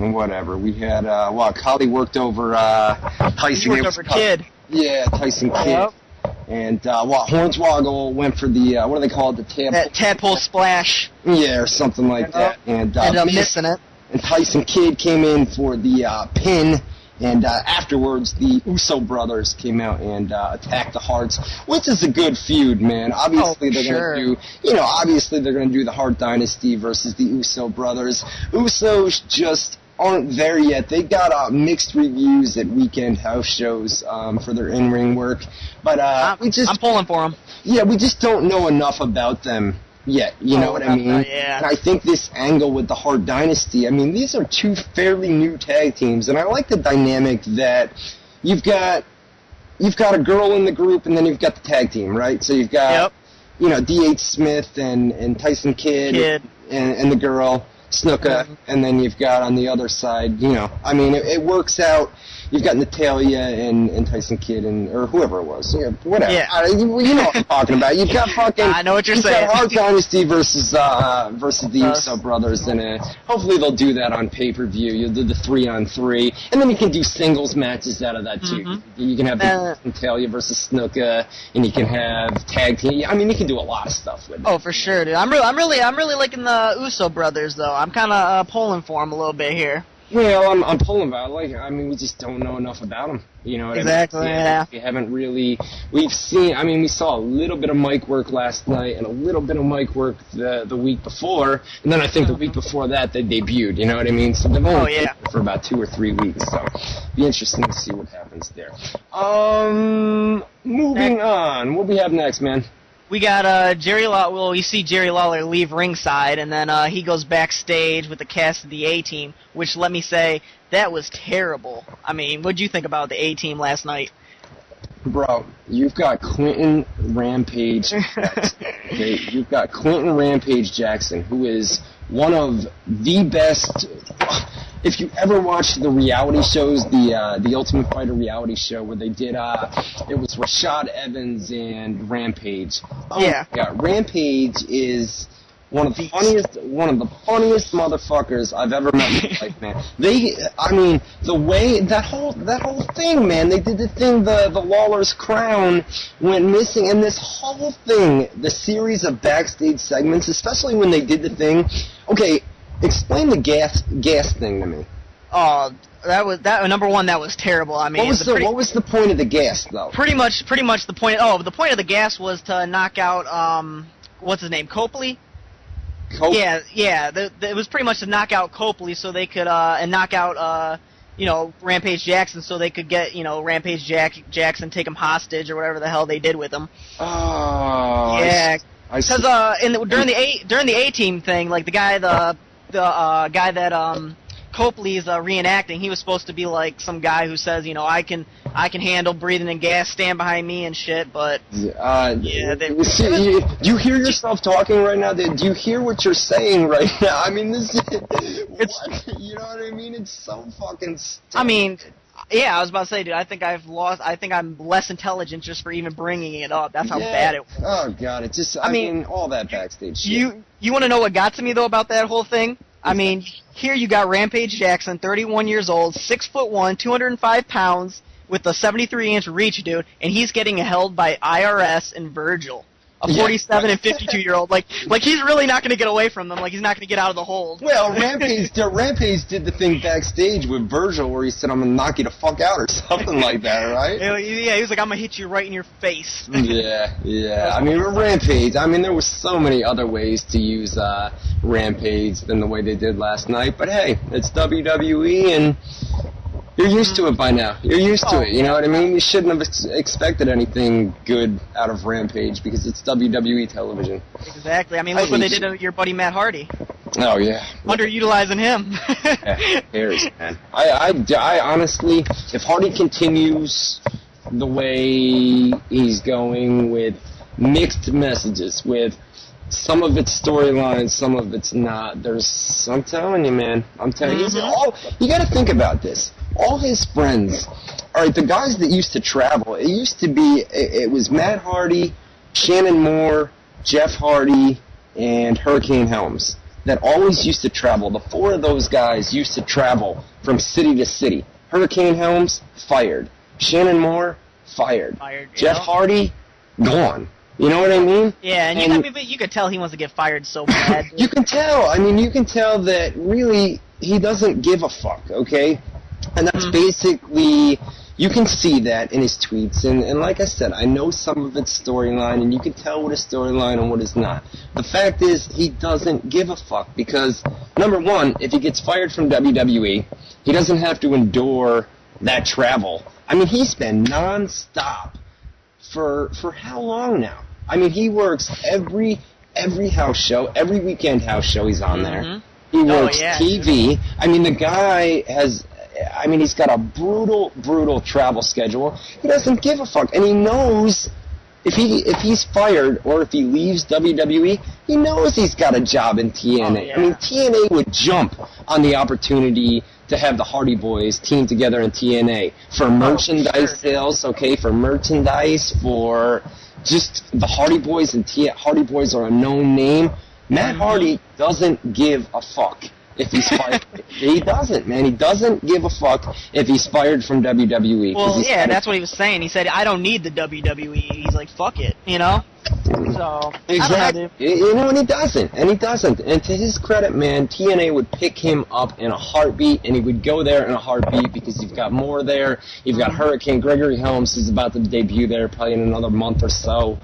whatever. We had, Kali worked over Tyson. He worked over Kid. Yeah, Tyson Kidd. Yep. And, Hornswoggle went for the, what do they call it, the tadpole splash. Yeah, or something like that. And, ended up missing it. And Tyson Kidd came in for the, pin. And afterwards, the Uso brothers came out and attacked the Hearts, which is a good feud, man. Obviously, they're going to do the Hart Dynasty versus the Uso brothers. Usos just aren't there yet. They got mixed reviews at weekend house shows for their in-ring work, but I'm pulling for them. Yeah, we just don't know enough about them yet, you know what I mean? Yeah. And I think this angle with the Hart Dynasty, I mean, these are two fairly new tag teams, and I like the dynamic that you've got a girl in the group, and then you've got the tag team, right? So you've got, D.H. Smith and Tyson Kidd. And the girl, Snuka, and then you've got on the other side, it works out. You've got Natalya and Tyson Kidd or whoever it was. Yeah, whatever. Yeah. You know what I'm talking about. You've got fucking... I know what you're saying. You've got Hart Dynasty versus the Uso brothers, and hopefully they'll do that on pay-per-view. You'll do the 3-on-3, and then you can do singles matches out of that, too. Mm-hmm. You can have Natalya versus Snuka, and you can have tag team. I mean, you can do a lot of stuff with it. Oh, for sure, dude. I'm really liking the Uso brothers, though. I'm kind of pulling for them a little bit here. Well, I'm pulling about it. We just don't know enough about them. You know what exactly, I mean? Yeah. We haven't really... we saw a little bit of mic work last night and a little bit of mic work the week before, and then I think the week before that they debuted, you know what I mean? So they've only been for about 2 or 3 weeks, so it'll be interesting to see what happens there. Moving on. What do we have next, man? We got Jerry Lawler. Well, you see Jerry Lawler leave ringside, and then he goes backstage with the cast of the A-Team, which, let me say, that was terrible. I mean, what'd you think about the A-Team last night? Bro, you've got Clinton Rampage Jackson. Okay? You've got Clinton Rampage Jackson, who is one of the best... If you ever watched the reality shows, the Ultimate Fighter reality show where they did, it was Rashad Evans and Rampage. Yeah. Rampage is one of the funniest motherfuckers I've ever met in my life, man. The way that whole thing, man. They did the thing, the Lawler's crown went missing, and this whole thing, the series of backstage segments, especially when they did the thing. Okay. Explain the gas thing to me. Number one, that was terrible. I mean, what was the point of the gas, though? Pretty much the point. The point of the gas was to knock out what's his name, Copley. Copley? Yeah. It was pretty much to knock out Copley so they could and knock out Rampage Jackson so they could get Rampage Jackson, take him hostage or whatever the hell they did with him. Oh. Yeah. Because during the A-Team thing, like the guy guy that Copley is reenacting, he was supposed to be like some guy who says, I can handle breathing in gas, stand behind me and shit, but do you hear yourself talking right now? Do you hear what you're saying right now? I mean, you know what I mean? It's so fucking stupid. I mean, yeah, I was about to say, dude, I think I'm less intelligent just for even bringing it up. That's how bad it was. Oh, God, it's just, I mean, all that backstage shit. You want to know what got to me, though, about that whole thing? I mean, here you got Rampage Jackson, 31 years old, 6'1", 205 pounds, with a 73-inch reach, dude, and he's getting held by IRS and Virgil. A 47 and 52-year-old, like he's really not going to get away from them. Like he's not going to get out of the hold. Well, Rampage did the thing backstage with Virgil where he said, "I'm going to knock you the fuck out" or something like that, right? Yeah, he was like, "I'm going to hit you right in your face." Yeah. I mean, Rampage. I mean, there were so many other ways to use Rampage than the way they did last night. But hey, it's WWE and. You're used to it by now. You're used to it, you know what I mean? You shouldn't have expected anything good out of Rampage because it's WWE television. Exactly. I mean, look what they did to your buddy Matt Hardy. Oh, yeah. Underutilizing him. Who cares, man? I honestly, if Hardy continues the way he's going with mixed messages, with some of it's storylines, some of it's not, I'm telling you, man. I'm telling you. You got to think about this. All his friends, all right, the guys that used to travel, it was Matt Hardy, Shannon Moore, Jeff Hardy, and Hurricane Helms. that always used to travel. The 4 of those guys used to travel from city to city. Hurricane Helms, fired. Shannon Moore, fired. Jeff Hardy, gone. You know what I mean? Yeah, and you could tell he wants to get fired so bad. You can tell. I mean, you can tell that really he doesn't give a fuck, okay? And that's basically, you can see that in his tweets. And like I said, I know some of it's storyline, and you can tell what is storyline and what is not. The fact is, he doesn't give a fuck because, number one, if he gets fired from WWE, he doesn't have to endure that travel. I mean, he's been nonstop for how long now? I mean, he works every house show, every weekend house show he's on there. He works TV. I mean, the guy has, I mean, he's got a brutal travel schedule. He doesn't give a fuck, and he knows if he's fired or if he leaves WWE, he knows he's got a job in TNA. Oh, yeah. I mean, TNA would jump on the opportunity to have the Hardy Boys team together in TNA for merchandise sales, okay, for merchandise, for just the Hardy Boys, and Hardy Boys are a known name. Matt Hardy doesn't give a fuck if he's fired. He doesn't, man. He doesn't give a fuck if he's fired from WWE. Well, yeah, that's what he was saying. He said, I don't need the WWE. He's like, fuck it, you know? So, exactly. You know, and he doesn't. And to his credit, man, TNA would pick him up in a heartbeat, and he would go there in a heartbeat because you've got more there. You've got Hurricane Gregory Helms, who's about to debut there probably in another month or so.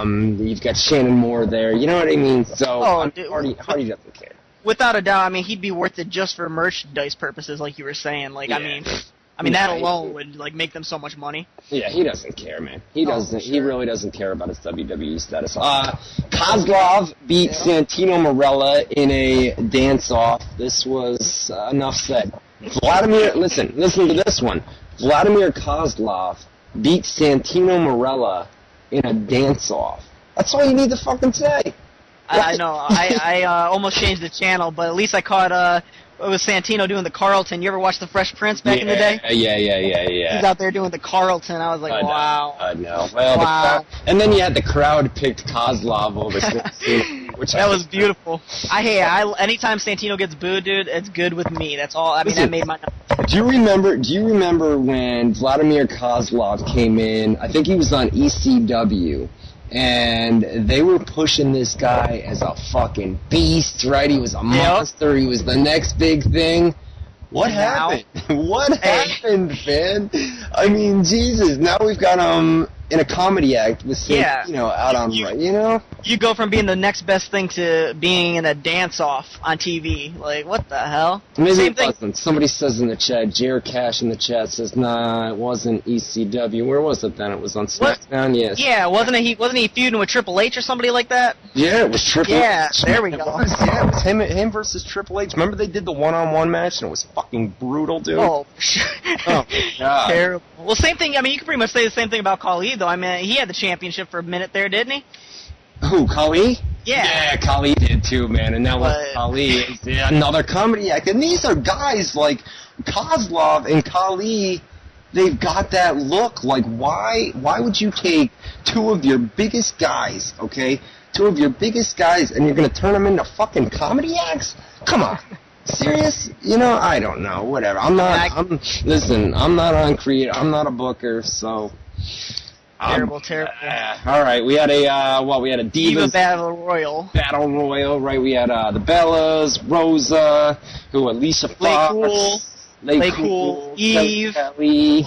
You've got Shannon Moore there. You know what I mean? So Hardy doesn't care. Without a doubt, I mean, he'd be worth it just for merchandise purposes, like you were saying. Like, I mean, that alone would like make them so much money. Yeah, he doesn't care, man. He doesn't. He really doesn't care about his WWE status. Kozlov beat Santino Marella in a dance-off. This was enough said. Listen to this one. Vladimir Kozlov beat Santino Marella in a dance-off. That's all you need to fucking say. I know. I almost changed the channel, but at least I caught it was Santino doing the Carlton. You ever watch The Fresh Prince back in the day? Yeah. He's out there doing the Carlton. I was like, wow. I know. Well, wow. And then you had the crowd picked Kozlov over Santino, which that was beautiful. Anytime Santino gets booed, dude, it's good with me. That's all. I mean, that made my night. Do you remember when Vladimir Kozlov came in? I think he was on ECW. And they were pushing this guy as a fucking beast, right? He was a monster. He was the next big thing. What happened? What happened, man? I mean, Jesus. Now we've got in a comedy act with Santino out on right, you know? You go from being the next best thing to being in a dance-off on TV. Like, what the hell? Maybe Same thing. Wasn't. Somebody says in the chat, Jared Cash in the chat says, nah, it wasn't ECW. Where was it then? It was on SmackDown, yes. Yeah, wasn't he feuding with Triple H or somebody like that? Yeah, it was Triple H. Yeah, there we go. It was him versus Triple H. Remember they did the one-on-one match, and it was fucking brutal, dude? Oh, sure. Oh, God. Terrible. Well, same thing. I mean, you could pretty much say the same thing about Khali, though. I mean, he had the championship for a minute there, didn't he? Who, Khali? Yeah. Yeah, Khali did too, man. And now with Khali, another comedy act. And these are guys like Kozlov and Khali. They've got that look. Like, why would you take two of your biggest guys, okay? Two of your biggest guys, and you're going to turn them into fucking comedy acts? Come on. Serious? You know, I don't know. Whatever. Listen, I'm not on Creed. I'm not a booker, so... Terrible. All right, we had a Diva Battle Royal. Right? We had the Bellas, Rosa, Alicia Fox, Lay Cool, Eve, Kelly,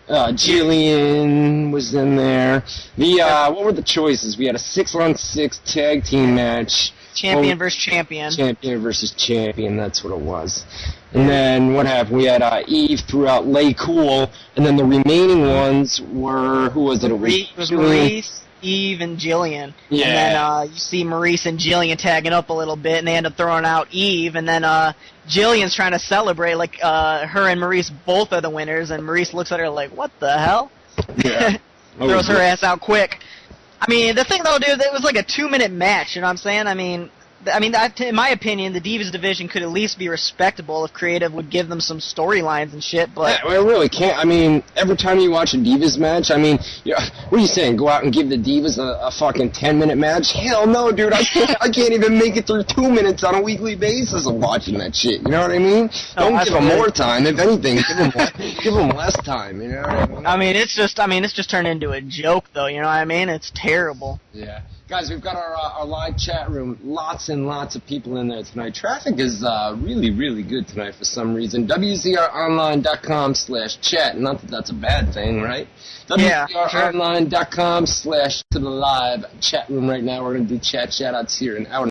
Jillian was in there. What were the choices? We had a 6-on-6 tag team match. Champion versus champion. Champion versus champion, that's what it was. And then what happened? We had Eve threw out Lay Cool, and then the remaining ones were, who was it? It was Maurice, Eve, and Jillian. Yeah. And then you see Maurice and Jillian tagging up a little bit, and they end up throwing out Eve, and then Jillian's trying to celebrate, like her and Maurice both are the winners, and Maurice looks at her like, what the hell? Yeah. Throws her ass out quick. I mean, the thing though, dude, it was like a 2-minute match, you know what I'm saying? I mean, I mean, in my opinion, the Divas division could at least be respectable if creative would give them some storylines and shit. But yeah, well, it really can't. I mean, every time you watch a Divas match, I mean, what are you saying? Go out and give the Divas a fucking 10-minute match? Hell no, dude. I can't even make it through 2 minutes on a weekly basis of watching that shit. You know what I mean? Don't give them more time. If anything, give them less time. You know what I mean? It's just turned into a joke, though. You know what I mean? It's terrible. Yeah. Guys, we've got our live chat room. Lots and lots of people in there tonight. Traffic is really, really good tonight for some reason. WZROnline.com/chat. Not that that's a bad thing, right? Yeah, WZROnline.com/to the live chat room right now. We're going to do chat shout-outs here in hour